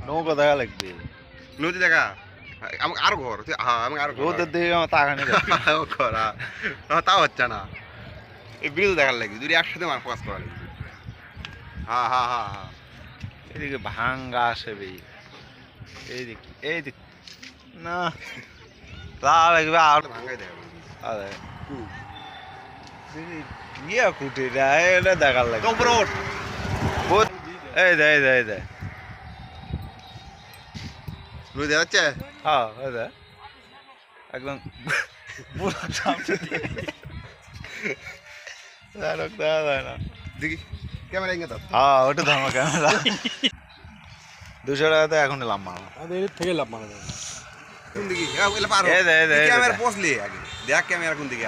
নৌকা দেখা লাগবে নদী দেখা আমাকে আরো ঘর হ্যাঁ আমাকে আরো ঘর রোদের দিকে আমার তাকানি ঘর তাও হচ্ছে না এই বিল দেখার লাগবে দুটি একসাথে আমার ফোকাস করা লাগবে হ্যাঁ হ্যাঁ হ্যাঁ হ্যাঁ এদিকে ভাঙ্গা আসে বে এইদিক না তা লাগবে আর ভাঙ্গাই দেখা আরে ইয়া কুটি রে এটা দেখার লাগবে উপরে ওঠ এই দে নদী দেখা যাচ্ছে হ্যাঁ এই দে একদম পুরো সামনে দিয়ে দেখা যায় না দেখি ক্যামেরা ইঙ্গে দাও হ্যাঁ ওটা ধর্ম ক্যামেরা 200 টাকাতে এখন লাভ মারা এর থেকে লাভ মারা যাবে কোন দিকে এলা পারো এই দে ক্যামেরা পছলি আগে দেখ ক্যামেরা কোন দিকে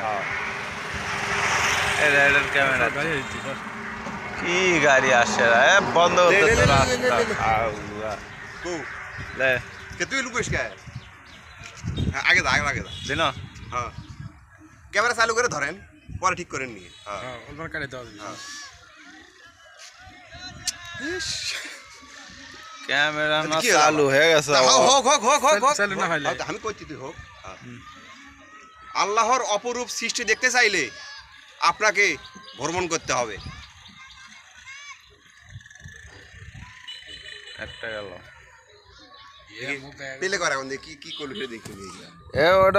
এই দে এর ক্যামেরা গাড়ি হইছে কি গাড়ি আসে রে বন্ধ হতে তো রাস্তা আল্লাহ কো লে কে তুই লুকিস কে আগে দা আগে দা দিন হ্যাঁ ক্যামেরা চালু করে ধরেন পরে ঠিক করেন নিয়ে হ্যাঁ হ্যাঁ ওর কাটে দাও ক্যামেরা না চালু হয়ে গেছে হোক চালু না হইলে আমি কইছি তুই হোক আল্লাহর অপরূপ সৃষ্টি দেখতে চাইলে আপনাকে ভ্রমণ করতে হবে একটা গেল পেলে করে এখন দেখি কি করলো দেখি এ ওটা